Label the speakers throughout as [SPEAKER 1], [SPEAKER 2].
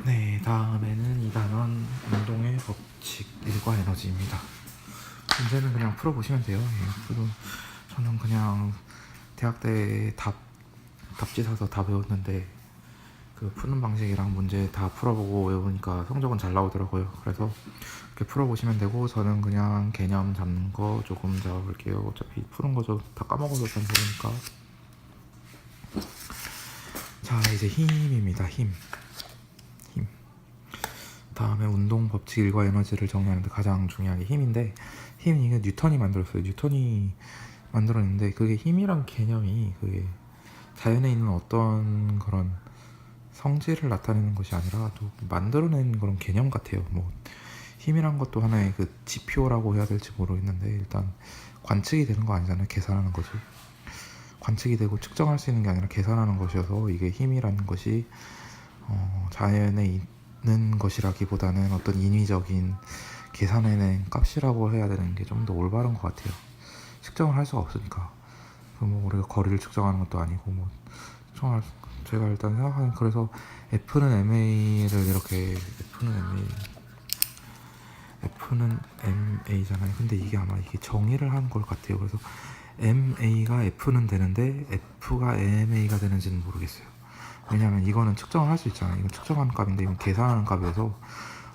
[SPEAKER 1] 네, 다음에는 2단원 운동의 법칙 일과 에너지입니다. 문제는 그냥 풀어보시면 돼요. 저는 그냥 대학 때 답지 사서 다 배웠는데 그 푸는 방식이랑 문제 다 풀어보고 외우니까 성적은 잘 나오더라고요. 그래서 이렇게 풀어보시면 되고, 저는 그냥 개념 잡는 거 조금 잡아볼게요. 어차피 푸는 거 저 다 까먹어서 잘 모르니까. 자, 이제 힘입니다. 힘. 다음에 운동 법칙 일과 에너지를 정리하는데 가장 중요한 게 힘인데, 힘 이게 뉴턴이 만들었어요. 뉴턴이 만들었는데 그게 힘이란 개념이 그게 자연에 있는 어떤 그런 성질을 나타내는 것이 아니라 또 만들어낸 그런 개념 같아요. 뭐 힘이란 것도 하나의 그 지표라고 해야 될지 모르겠는데, 일단 관측이 되는 거 아니잖아요. 계산하는 거지. 관측이 되고 측정할 수 있는 게 아니라 계산하는 것이어서, 이게 힘이라는 것이 자연에 있는 것이라기보다는 어떤 인위적인 계산해낸 값이라고 해야 되는 게 좀 더 올바른 것 같아요. 측정을 할 수가 없으니까. 뭐 우리가 거리를 측정하는 것도 아니고, 뭐 측정할 제가 일단 생각하는, 그래서 F는 MA를 이렇게, F는 MA잖아요. 근데 이게 아마 이게 정의를 한 걸 같아요. 그래서 MA가 F는 되는데 F가 MA가 되는지는 모르겠어요. 왜냐면 이거는 측정을 할 수 있잖아요. 이건 측정하는 값인데 이건 계산하는 값이어서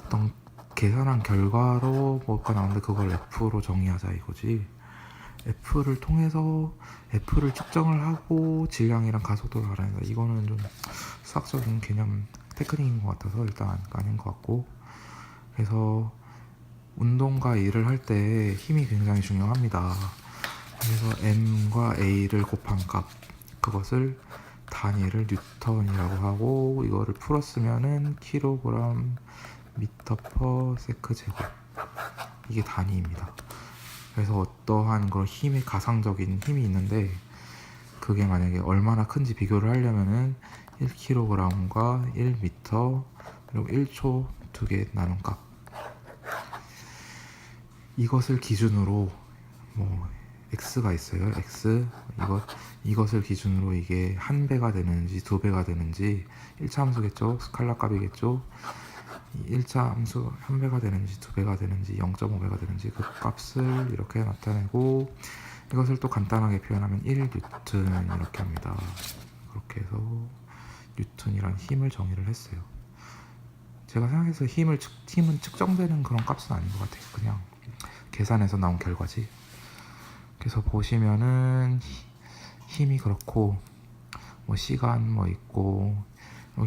[SPEAKER 1] 어떤 계산한 결과로 뭐가 나오는데 그걸 F로 정의하자 이거지. F를 통해서 F를 측정을 하고 질량이랑 가속도를 알아낸다. 이거는 좀 수학적인 개념 테크닉인 것 같아서 일단 아닌 것 같고. 그래서 운동과 일을 할 때 힘이 굉장히 중요합니다. 그래서 M과 A를 곱한 값, 그것을 단위를 뉴턴이라고 하고, 이거를 풀었으면은 킬로그램 미터 퍼 세크 제곱, 이게 단위입니다. 그래서 어떠한 그런 힘의 가상적인 힘이 있는데, 그게 만약에 얼마나 큰지 비교를 하려면은 1kg과 1m 그리고 1초 두 개 나눈 값, 이것을 기준으로 뭐 x가 있어요. x, 이것을 기준으로 이게 한 배가 되는지 두 배가 되는지, 1차 함수겠죠. 스칼라 값이겠죠. 1차 함수 한 배가 되는지 두 배가 되는지 0.5배가 되는지 그 값을 이렇게 나타내고, 이것을 또 간단하게 표현하면 1뉴턴 이렇게 합니다. 그렇게 해서 뉴턴이란 힘을 정의를 했어요. 제가 생각해서 힘은 측정되는 그런 값은 아닌 것 같아요. 그냥 계산해서 나온 결과지. 그래서 보시면은 힘이 그렇고, 뭐 시간 뭐 있고,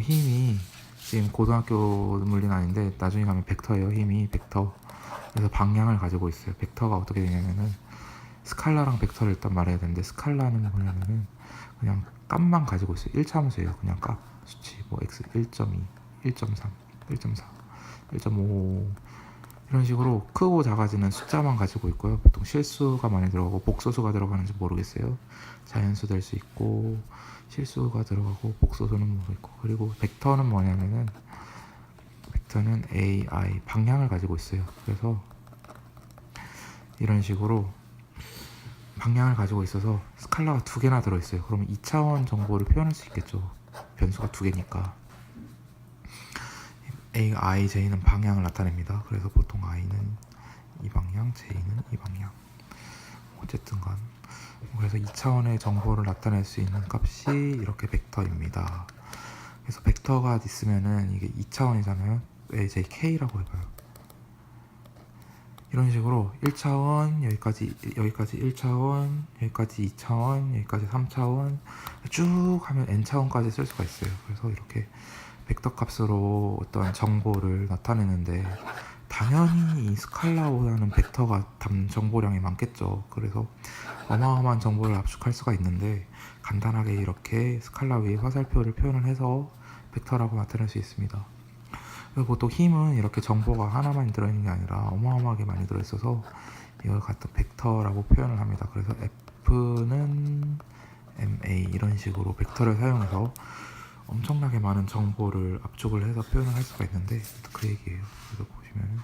[SPEAKER 1] 힘이 지금 고등학교 물리는 아닌데 나중에 가면 벡터예요. 힘이 벡터. 그래서 방향을 가지고 있어요. 벡터가 어떻게 되냐면은, 스칼라랑 벡터를 일단 말해야 되는데, 스칼라는 뭐냐면은 그냥 값만 가지고 있어요. 1차 함수예요. 그냥 값 수치, 뭐 x 1.2, 1.3, 1.4, 1.5 이런 식으로 크고 작아지는 숫자만 가지고 있고요. 보통 실수가 많이 들어가고 복소수가 들어가는지 모르겠어요. 자연수 될 수 있고 실수가 들어가고 복소수는 모르겠고. 그리고 벡터는 뭐냐면은, 벡터는 AI 방향을 가지고 있어요. 그래서 이런 식으로 방향을 가지고 있어서 스칼라가 두 개나 들어있어요. 그러면 2차원 정보를 표현할 수 있겠죠. 변수가 두 개니까. A가 I, J는 방향을 나타냅니다. 그래서 보통 I는 이 방향, J는 이 방향. 어쨌든 간, 그래서 2차원의 정보를 나타낼 수 있는 값이 이렇게 벡터입니다. 그래서 벡터가 있으면은 이게 2차원이잖아요. JK라고 해봐요. 이런 식으로 1차원, 여기까지 1차원, 여기까지 2차원, 여기까지 3차원 쭉 하면 n차원까지 쓸 수가 있어요. 그래서 이렇게 벡터 값으로 어떤 정보를 나타내는데, 당연히 이 스칼라보다는 벡터가 정보량이 많겠죠. 그래서 어마어마한 정보를 압축할 수가 있는데, 간단하게 이렇게 스칼라 위에 화살표를 표현을 해서 벡터라고 나타낼 수 있습니다. 보통 힘은 이렇게 정보가 하나만 들어있는 게 아니라 어마어마하게 많이 들어있어서 이걸 갖다 벡터라고 표현을 합니다. 그래서 F는 MA, 이런 식으로 벡터를 사용해서 엄청나게 많은 정보를 압축을 해서 표현을 할 수가 있는데, 그 얘기예요. 그래서 보시면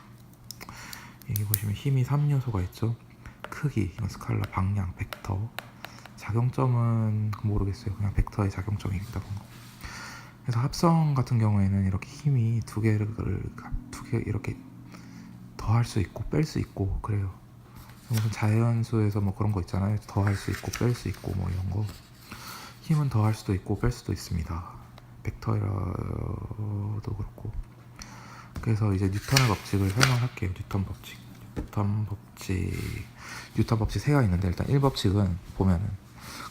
[SPEAKER 1] 여기 보시면 힘이 3요소가 있죠. 크기, 스칼라, 방향, 벡터. 작용점은 모르겠어요. 그냥 벡터의 작용점이겠다. 그래서 합성 같은 경우에는 이렇게 힘이 두 개 이렇게 더 할 수 있고 뺄 수 있고 그래요. 무슨 자연수에서 뭐 그런 거 있잖아요. 더 할 수 있고 뺄 수 있고 뭐 이런 거. 힘은 더 할 수도 있고 뺄 수도 있습니다. 벡터도 그렇고. 그래서 이제 뉴턴의 법칙을 설명할게요. 뉴턴 법칙 세가 있는데 일단 1법칙은 보면은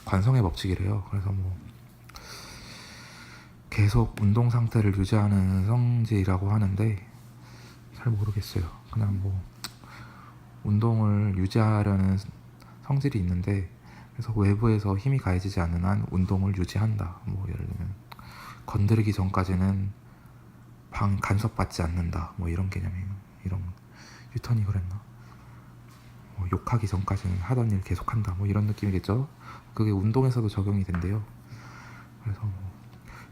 [SPEAKER 1] 관성의 법칙이래요. 그래서 뭐 계속 운동 상태를 유지하는 성질이라고 하는데 잘 모르겠어요. 그냥 뭐 운동을 유지하려는 성질이 있는데 그래서 외부에서 힘이 가해지지 않는 한 운동을 유지한다. 뭐 예를 들면 건드리기 전까지는 간섭받지 않는다. 뭐 이런 개념이에요. 이런 뉴턴이 그랬나? 뭐 욕하기 전까지는 하던 일 계속한다. 뭐 이런 느낌이겠죠. 그게 운동에서도 적용이 된대요. 그래서 뭐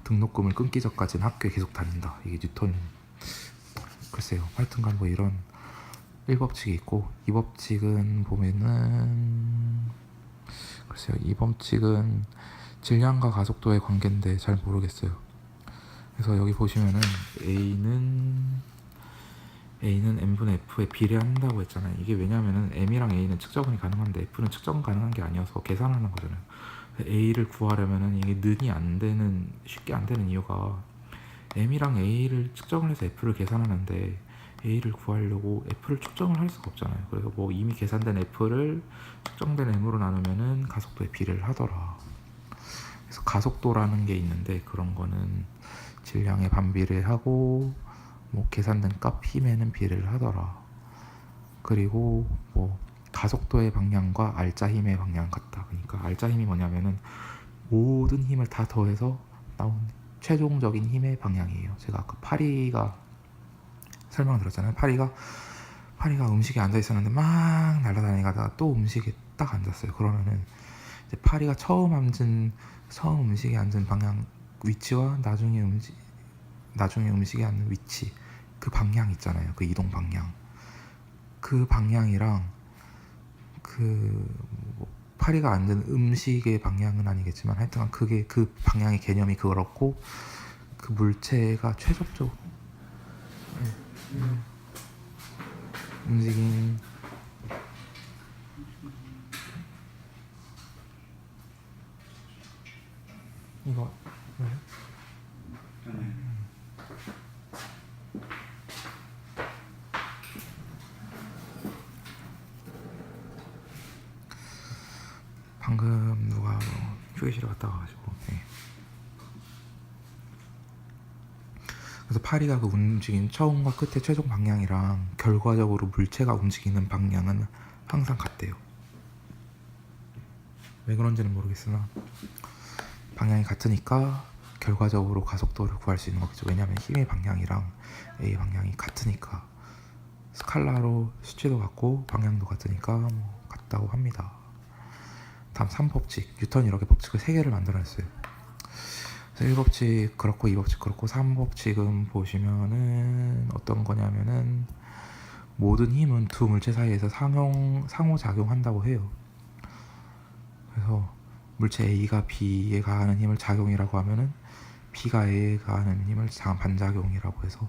[SPEAKER 1] 등록금을 끊기 전까지는 학교에 계속 다닌다. 이게 뉴턴. 글쎄요. 하여튼간 뭐 이런 1법칙이 있고 2법칙은 보면은 글쎄요. 2법칙은 질량과 가속도의 관계인데 잘 모르겠어요. 그래서 여기 보시면은 A는 M분의 F에 비례한다고 했잖아요. 이게 왜냐면은 M이랑 A는 측정이 가능한데 F는 측정 가능한 게 아니어서 계산하는 거잖아요. A를 구하려면은 이게 쉽게 안 되는 이유가 M이랑 A를 측정을 해서 F를 계산하는데 A를 구하려고 F를 측정을 할 수가 없잖아요. 그래서 뭐 이미 계산된 F를 측정된 M으로 나누면은 가속도에 비례를 하더라. 그래서 가속도라는 게 있는데 그런 거는 질량에 반비례하고 뭐 계산된 값 힘에는 비례를 하더라. 그리고 뭐 가속도의 방향과 알짜 힘의 방향 같다. 그러니까 알짜 힘이 뭐냐면은 모든 힘을 다 더해서 나온 최종적인 힘의 방향이에요. 제가 아까 파리가 설명드렸잖아요. 파리가 음식에 앉아 있었는데 막 날아다니다가 또 음식에 딱 앉았어요. 그러면은 이제 파리가 처음 음식에 앉은 방향 위치와 나중에 음식에 앉는 위치 그 방향 있잖아요. 그 이동 방향 그 방향이랑 뭐 파리가 앉은 음식의 방향은 아니겠지만 하여튼 그게 그 방향의 개념이 그렇고 그 물체가 최종적으로 움직인 이거 방금 누가 휴게실에 갔다 와가지고 그래서 파리가 그 움직인 처음과 끝의 최종 방향이랑 결과적으로 물체가 움직이는 방향은 항상 같대요. 왜 그런지는 모르겠으나 방향이 같으니까 결과적으로 가속도를 구할 수 있는 거겠죠. 왜냐하면 힘의 방향이랑 A 방향이 같으니까 스칼라로 수치도 같고 방향도 같으니까 뭐 같다고 합니다. 다음 3법칙 뉴턴이 이렇게 법칙을 3개를 만들어냈어요. 1법칙 그렇고 2법칙 그렇고 3법칙은 보시면은 어떤 거냐면은 모든 힘은 두 물체 사이에서 상호작용한다고 해요. 그래서 물체 A가 B에 가하는 힘을 작용이라고 하면은 B가 A에 가하는 힘을 반작용이라고 해서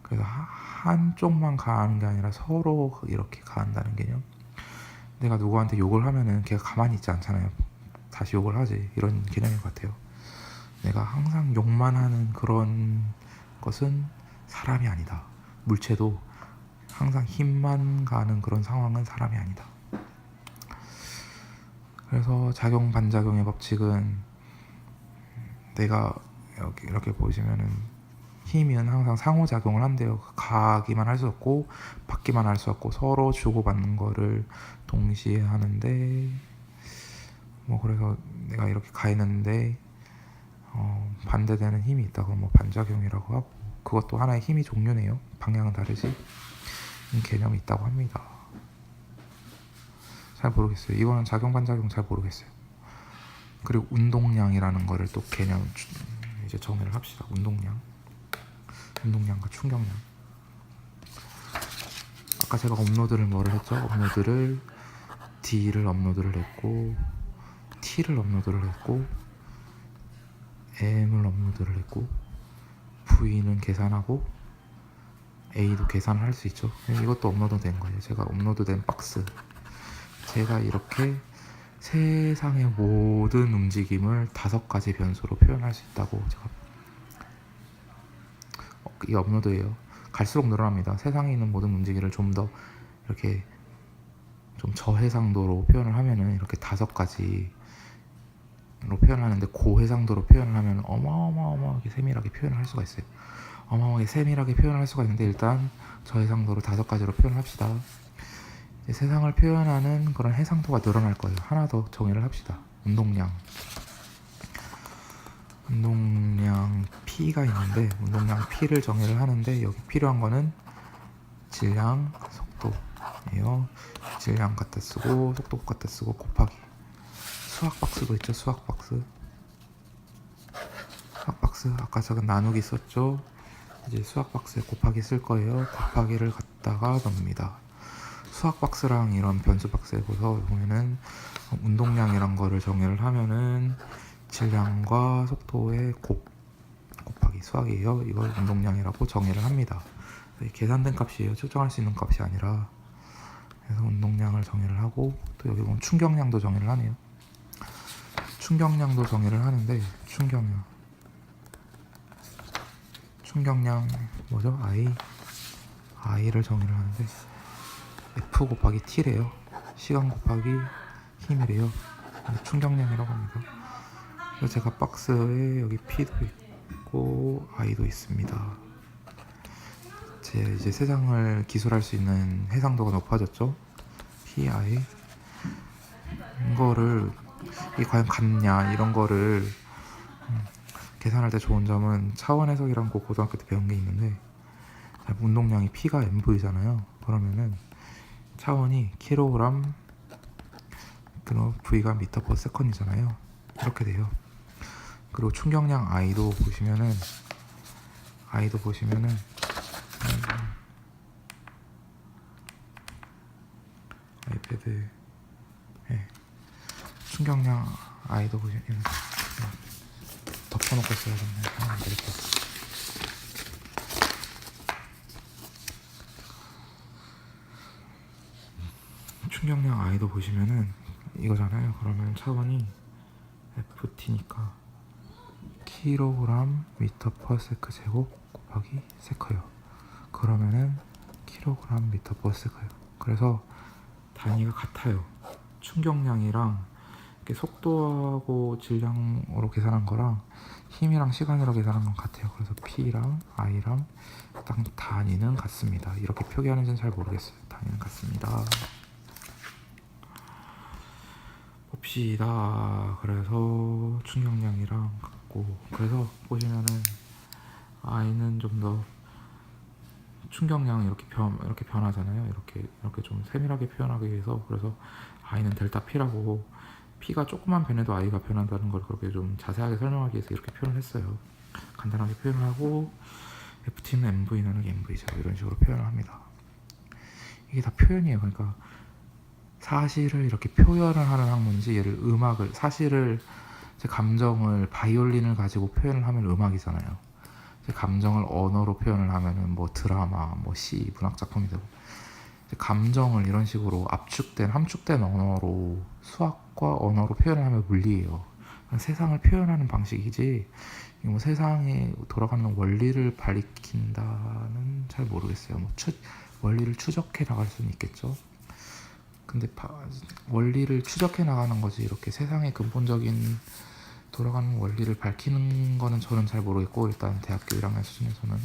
[SPEAKER 1] 그래서 한쪽만 가하는 게 아니라 서로 이렇게 가한다는 개념. 내가 누구한테 욕을 하면은 걔가 가만히 있지 않잖아요. 다시 욕을 하지. 이런 개념인 것 같아요. 내가 항상 욕만 하는 그런 것은 사람이 아니다. 물체도 항상 힘만 가는 그런 상황은 사람이 아니다. 그래서 작용 반작용의 법칙은 내가 여기 이렇게 보시면은 힘은 항상 상호작용을 한대요. 가기만 할 수 없고 받기만 할 수 없고 서로 주고받는 거를 동시에 하는데 뭐 그래서 내가 이렇게 가했는데 반대되는 힘이 있다. 그럼 뭐 반작용이라고 하고 그것도 하나의 힘의 종류네요. 방향은 다르지. 개념이 있다고 합니다. 잘 모르겠어요. 이거는 작용 반작용 잘 모르겠어요. 그리고 운동량이라는 거를 또 개념 이제 정의를 합시다. 운동량과 충격량. 아까 제가 업로드를 뭐를 했죠? 업로드를 D를 업로드를 했고 T를 업로드를 했고 M을 업로드를 했고 V는 계산하고 A도 계산을 할 수 있죠. 이것도 업로드 된 거예요. 제가 업로드된 박스. 제가 이렇게 세상의 모든 움직임을 5가지 변수로 표현할 수 있다고 제가 이 업로드예요. 갈수록 늘어납니다. 세상에 있는 모든 움직임을 좀 더 이렇게 좀 저해상도로 표현을 하면은 이렇게 5가지로 표현하는데 고해상도로 표현을 하면 어마어마하게 세밀하게 표현을 할 수가 있어요. 어마어마하게 세밀하게 표현을 할 수가 있는데 일단 저해상도로 5가지로 표현을 합시다. 이제 세상을 표현하는 그런 해상도가 늘어날 거예요. 하나 더 정의를 합시다. 운동량 P가 있는데 운동량 P를 정의를 하는데 여기 필요한 거는 질량, 속도예요. 질량 갖다 쓰고 속도 갖다 쓰고 곱하기 수학 박스도 있죠. 수학 박스 아까 작은 나누기 썼죠. 이제 수학 박스에 곱하기 쓸 거예요. 곱하기를 갖다가 넣습니다. 수학 박스랑 이런 변수 박스에 보면은 운동량이란 거를 정의를 하면은 질량과 속도의 곱하기 수학이에요. 이걸 운동량이라고 정의를 합니다. 계산된 값이에요. 측정할 수 있는 값이 아니라. 그래서 운동량을 정의를 하고 또 여기 보면 충격량도 정의를 하네요. 충격량도 정의를 하는데 충격량 뭐죠? I를 정의를 하는데 F 곱하기 T래요. 시간 곱하기 힘이래요. 충격량이라고 합니다. 그래서 제가 박스에 여기 P도 있고 I도 있습니다. 이제 세상을 기술할 수 있는 해상도가 높아졌죠. P, I 이거를 이게 과연 같냐 이런 거를 계산할 때 좋은 점은 차원 해석이란 거 고등학교 때 배운 게 있는데 운동량이 P가 MV잖아요. 그러면은 차원이 킬로그램 그리고 V가 미터 퍼 세컨이잖아요. 이렇게 돼요. 그리고 충격량 I도 보시면은 아이패드 충격량 I도 보시면 덮어놓고 써야겠네. 안 되겠다. 충격량 I도 보시면은 이거잖아요. 그러면 차원이 FT니까 킬로그램 미터 퍼 세크 제곱 곱하기 세커요. 그러면은 킬로그램 미터 퍼 세커요. 그래서 단위가 같아요. 충격량이랑 속도하고 질량으로 계산한 거랑 힘이랑 시간으로 계산한 건 같아요. 그래서 P랑 I랑 딱 단위는 같습니다. 이렇게 표기하는지는 잘 모르겠어요. 단위는 같습니다. 봅시다. 그래서 충격량이랑 같고 그래서 보시면은 I는 좀 더 충격량이 이렇게 변하잖아요. 이렇게 좀 세밀하게 표현하기 위해서 그래서 I는 델타 P라고 P가 조금만 변해도 I가 변한다는 걸 그렇게 좀 자세하게 설명하기 위해서 이렇게 표현을 했어요. 간단하게 표현을 하고 FT는 MV 나누기 MV제곱 이런 식으로 표현을 합니다. 이게 다 표현이에요. 그러니까 사실을 이렇게 표현을 하는 학문이지 얘를 사실을 제 감정을 바이올린을 가지고 표현을 하면 음악이잖아요. 제 감정을 언어로 표현을 하면은 뭐 드라마, 뭐 시, 문학 작품이 되고 감정을 이런 식으로 함축된 언어로 수학과 언어로 표현을 하면 물리예요. 세상을 표현하는 방식이지 뭐 세상에 돌아가는 원리를 밝힌다는 잘 모르겠어요. 뭐 원리를 추적해 나갈 수는 있겠죠. 근데 원리를 추적해 나가는 거지 이렇게 세상의 근본적인 돌아가는 원리를 밝히는 거는 저는 잘 모르겠고 일단 대학교 1학년 수준에서는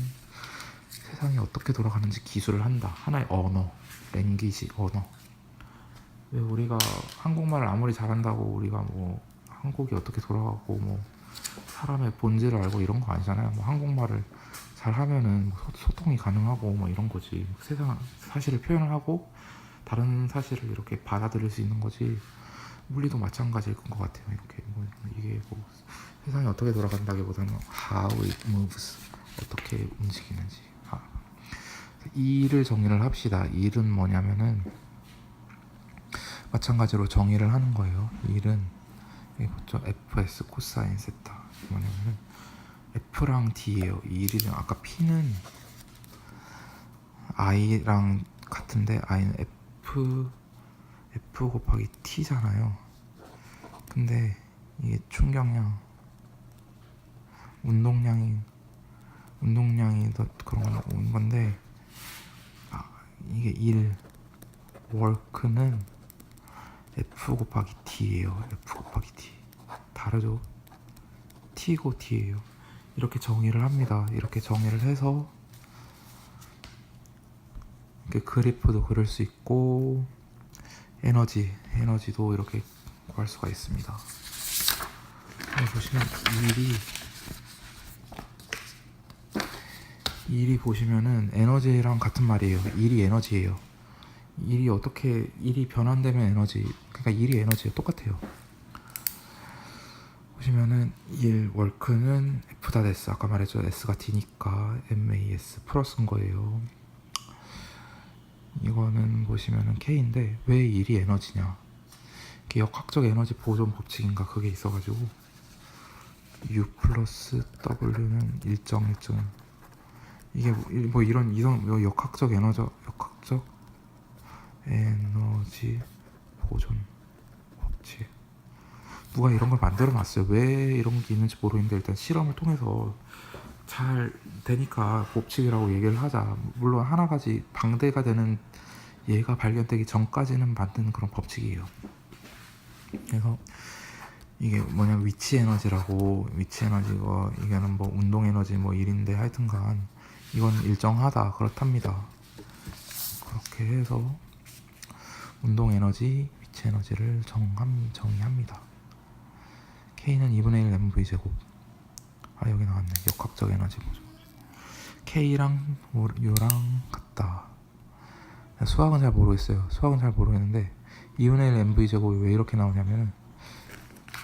[SPEAKER 1] 세상이 어떻게 돌아가는지 기술을 한다. 하나의 언어, 랭귀지, 언어. 왜 우리가 한국말을 아무리 잘한다고 우리가 뭐 한국이 어떻게 돌아가고 뭐 사람의 본질을 알고 이런 거 아니잖아요. 뭐 한국말을 잘하면은 소통이 가능하고 뭐 이런 거지. 세상 사실을 표현을 하고 다른 사실을 이렇게 받아들일 수 있는 거지. 물리도 마찬가지일 것 같아요. 이렇게 뭐 이게 뭐 세상이 어떻게 돌아간다기보다는 how it moves 어떻게 움직이는지. 일을 정의를 합시다. 일은 뭐냐면은 마찬가지로 정의를 하는 거예요. 일은 여기 보죠. fs 코사인 세타 뭐냐면은 F랑 D예요. 이 1이랑 아까 P는 I랑 같은데 I는 F 곱하기 T잖아요. 근데 이게 충격량, 운동량이 더 그런 건데, 이게 1 워크는 F 곱하기 T예요. F 곱하기 T 다르죠? T고 T예요. 이렇게 정의를 합니다. 이렇게 정의를 해서 이렇게 그래프도 그릴 수 있고 에너지도 이렇게 구할 수가 있습니다. 여기 보시면 일이 보시면은 에너지랑 같은 말이에요. 일이 에너지예요. 일이 변환되면 에너지, 그러니까 일이 에너지에 똑같아요. 보시면은 1 월크는 F 다 S, 아까 말했죠. S가 D니까 MAS 플러스인 거예요. 이거는 보시면은 K인데 왜 일이 에너지냐? 이게 역학적 에너지 보존 법칙인가 그게 있어가지고 U 플러스 W는 일정 이게 뭐 이런 역학적 에너지 보존 법칙, 누가 이런 걸 만들어 놨어요. 왜 이런 게 있는지 모르겠는데 일단 실험을 통해서 잘 되니까 법칙이라고 얘기를 하자. 물론 하나가지 방대가 되는 얘가 발견되기 전까지는 만든 그런 법칙이에요. 그래서 이게 뭐냐, 위치 에너지라고. 위치 에너지가 이게는 뭐 운동 에너지 뭐 일인데 하여튼간 이건 일정하다 그렇답니다. 그렇게 해서 운동 에너지, 위치 에너지를 정의합니다. K는 2분의 1 mv 제곱. 여기 나왔네. 역학적 에너지 보죠. K랑 U랑 같다. 수학은 잘 모르겠는데 2분의 1 mv 제곱이 왜 이렇게 나오냐면은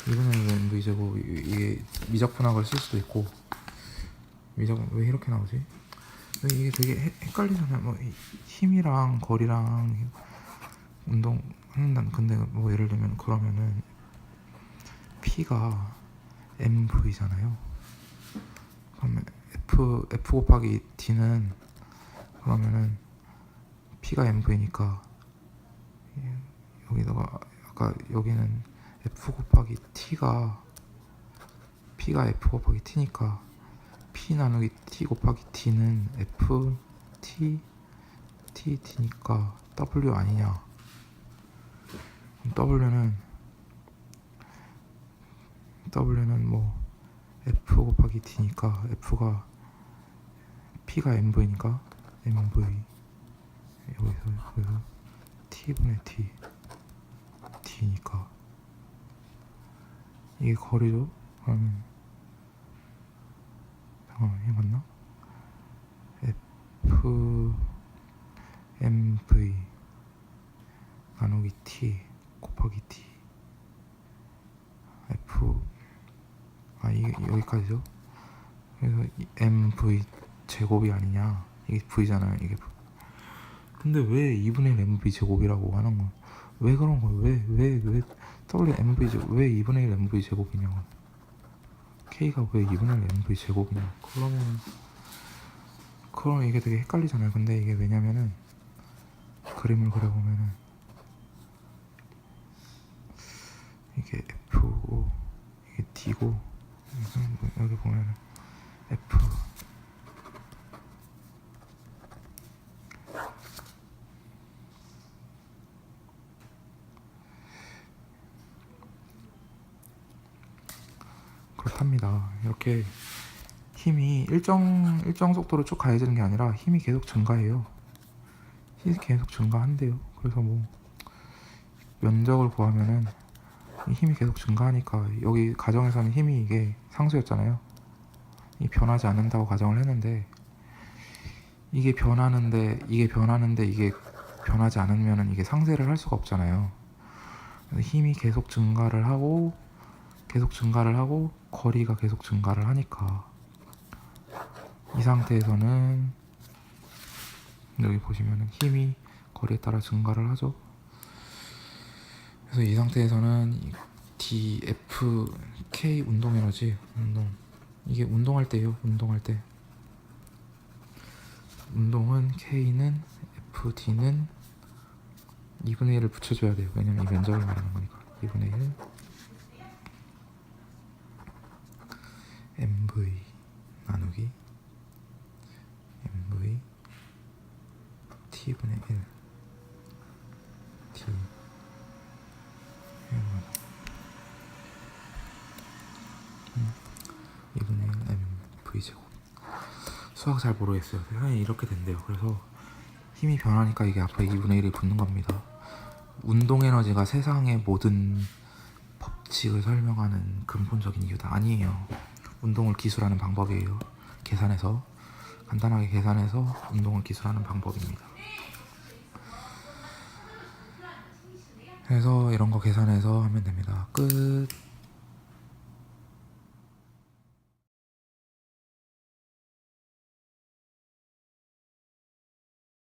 [SPEAKER 1] 2분의 1 mv 제곱, 이게 미적분학을 쓸 수도 있고, 왜 이렇게 나오지? 이게 되게 헷갈리잖아요. 뭐 힘이랑 거리랑 운동 한다. 근데 뭐 예를 들면 그러면은 P가 mv잖아요. 그러면 F 곱하기 D는 그러면은 P가 mv니까 여기다가 아까 여기는 F 곱하기 T가 P가 F 곱하기 T니까 P 나누기 T 곱하기 D는 F T D니까 W 아니냐? W는 뭐 F 곱하기 D니까 F가 P가 mv니까 mv 여기서 T분의 T D니까 이게 거리죠? 그러면 잠깐만, 이게 맞나? F mv 나누기 T 곱하기 D F 이게 여기까지죠? 그래서 mv 제곱이 아니냐, 이게 v잖아요. 이게 근데 왜 2분의 1 mv 제곱이라고 하는 거? 왜 그런 거야? 왜 W mv 제곱, 왜 2분의 1 mv 제곱이냐고. K가 왜 2분의 1 mv 제곱이냐? 그럼 이게 되게 헷갈리잖아요. 근데 이게 왜냐면은 그림을 그려보면은 이게 F고 이게 D고, 여기 보면은 F 그렇답니다. 이렇게 힘이 일정 속도로 쭉 가해지는 게 아니라 힘이 계속 증가해요. 힘이 계속 증가한대요. 그래서 뭐 면적을 구하면은 힘이 계속 증가하니까, 여기 가정에서는 힘이 이게 상수였잖아요. 이 변하지 않는다고 가정을 했는데, 이게 변하는데 이게 변하지 않으면은 이게 상쇄를 할 수가 없잖아요. 힘이 계속 증가를 하고 거리가 계속 증가를 하니까, 이 상태에서는 여기 보시면은 힘이 거리에 따라 증가를 하죠. 그래서 이 상태에서는 df k 운동 에너지 이게 운동할 때요. 운동할 때 운동은 k는 fd는 2분의 1을 붙여줘야 돼요. 왜냐면 이 면적을 말하는 거니까. 2분의 1 mv 나누기 mv t분의 1 t 2분의 1 mv 제곱. 수학 잘 모르겠어요. 세상에 이렇게 된대요. 그래서 힘이 변하니까 이게 앞에 2분의 1이 붙는 겁니다. 운동 에너지가 세상의 모든 법칙을 설명하는 근본적인 이유다 아니에요. 운동을 기술하는 방법이에요. 계산해서 간단하게 계산해서 운동을 기술하는 방법입니다. 그래서 이런 거 계산해서 하면 됩니다. 끝.